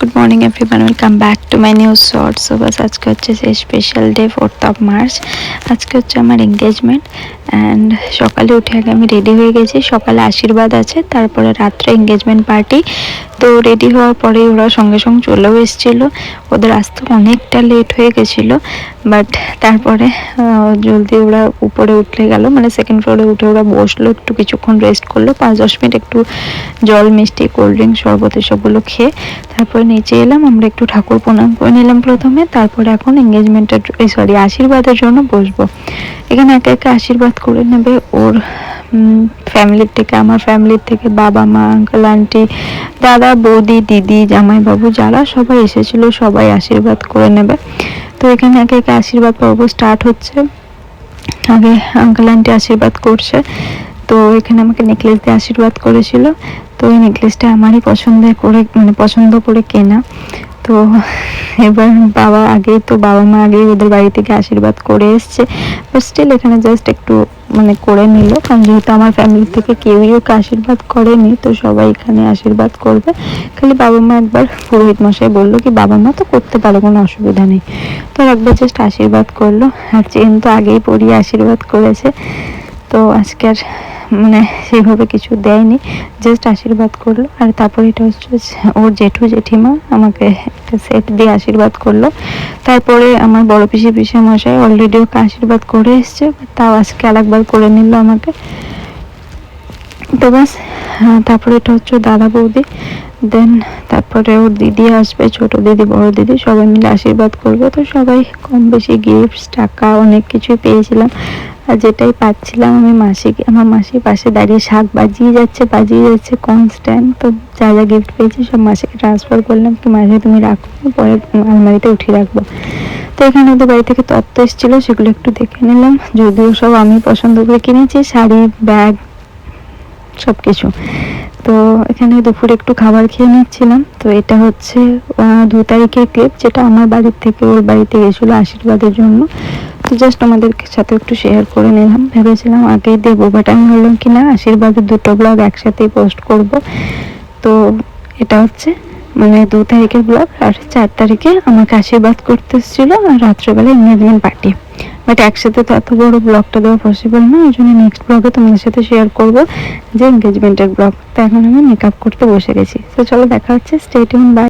Good morning everyone, welcome back to my news short. So बस आज के হচ্ছে স্পেশাল ডে 4th মার্চ। আজকে হচ্ছে আমার এঙ্গেজমেন্ট অ্যান্ড সকালে উঠে আগে আমি রেডি হয়ে গেছি। সকালে আশীর্বাদ আছে, তারপরে রাত্রে এঙ্গেজমেন্ট পার্টি। তো রেডি হওয়ার পরে ওরা সঙ্গে সঙ্গে চলেও এসেছিলো। ওদের আসতে অনেকটা লেট হয়ে গেছিলো, বাট তারপরে জলদি ওরা উপরে উঠলে গেল, মানে সেকেন্ড ফ্লোরে উঠে ওরা বসলো, একটু কিছুক্ষণ রেস্ট করলো, 5-10 মিনিট একটু জল, মিষ্টি, কোল্ড ড্রিঙ্ক, শরবত এসবগুলো খেয়ে তারপরে নিচে এলাম। আমরা একটু ঠাকুর প্রণাম করে নিলাম প্রথমে, তারপরে এখন এঙ্গেজমেন্টের আশীর্বাদের জন্য বসবো। এখানে একে একে আশীর্বাদ করে নেবে ওর ফ্যামিলির থেকে, আমার ফ্যামিলির থেকে, বাবা মা, আঙ্কেল আন্টি, দাদা বৌদি, দিদি, জামাইবাবু যারা সবাই এসেছিল সবাই আশীর্বাদ করে নেবে। তো এখানে একে একে আশীর্বাদ পর্ব স্টার্ট হচ্ছে। আগে আঙ্কেল আন্টি আশীর্বাদ করছে। তো এখানে আমাকে নেকলেস দিয়ে আশীর্বাদ করেছিল। তো এই নেকলেসটা আমারই পছন্দ করে কেনা। তো এবার বাবা মা আগেই ওদের বাড়ি থেকে আশীর্বাদ করে এসছে, বাট স্টিল এখানে জাস্ট একটু করে নিল, কারণ যেহেতু আমার ফ্যামিলি থেকে কেউই ওকে আশীর্বাদ করেনি, তো সবাই এখানে আশীর্বাদ করবে। খালি বাবা মা একবার পুরোহিত মশাই বললো কি বাবা মা তো করতে পারো, কোনো অসুবিধা নেই। তো একবার জাস্ট আশীর্বাদ করলো, আর চেন তো আগেই পরিয়ে আশীর্বাদ করেছে। তো আজকে আর সেভাবে কিছু দেয়নি, জাস্ট আশীর্বাদ করলো। আর তারপরে এটা হচ্ছে ওর জেঠু জেঠিমা আমাকে একটা সেট দিয়ে আশীর্বাদ করলো। তারপরে আমার বড় পিসি মশাই অলরেডি ওকে আশীর্বাদ করে এসছে, তাও আজকে আরেকবার করে নিল আমাকে। তো বাস, তারপরে এটা হচ্ছে দাদা বৌদি, দেন তারপরে ওর দিদি আসবে, ছোট দিদি, বড় দিদি, সবাই মিলে আশীর্বাদ করবে। তো সবাই কম বেশি গিফটস, টাকা, অনেক কিছুই পেয়েছিলাম। আর যেটাই পাচ্ছিলাম আমি আমার মাসির পাশে দাঁড়িয়ে শাক বাজিয়ে যাচ্ছে কনস্ট্যান্ট। তো যা যা গিফট পেয়েছি সব মাসিকে ট্রান্সফার করলাম, কি মাসি তুমি রাখো, পরে আলমারিতে উঠিয়ে রাখবো। তো এখানে ওদের বাড়ি থেকে তত্ত্ব এসেছিলো, সেগুলো একটু দেখে নিলাম। যদিও সব আমি পছন্দ করে কিনেছি, শাড়ি, ব্যাগ, সব কিছু। তো এখানে দুপুরে একটু খাবার খেয়ে নিচ্ছিলাম। তো এটা হচ্ছে 2 তারিখের ক্লিপ, যেটা আমার বাড়ির থেকে ওর বাড়িতে গেছিলো আশীর্বাদের জন্য। তো জাস্ট আমাদের সাথে একটু শেয়ার করে নিলাম। ভেবেছিলাম আগেই দেবো, বাট আমি বললাম কি না, আশীর্বাদের 2টো ব্লগ একসাথেই পোস্ট করব। তো এটা হচ্ছে 2 তারিখের ব্লগ, আর 4 তারিখে আমাকে আশীর্বাদ করতে এসেছিলো, আর রাত্রেবেলা এঙ্গেজমেন্ট পার্টি। বাট একসাথে তো এত বড় ব্লগটা দেওয়া পসিবল না, ওই জন্য নেক্সট ব্লগে তোমাদের সাথে শেয়ার করবো যে এঙ্গেজমেন্টের ব্লগ। তো এখন আমি মেকআপ করতে বসে গেছি। তো চলো দেখা হচ্ছে, স্টে টিউন, বাই।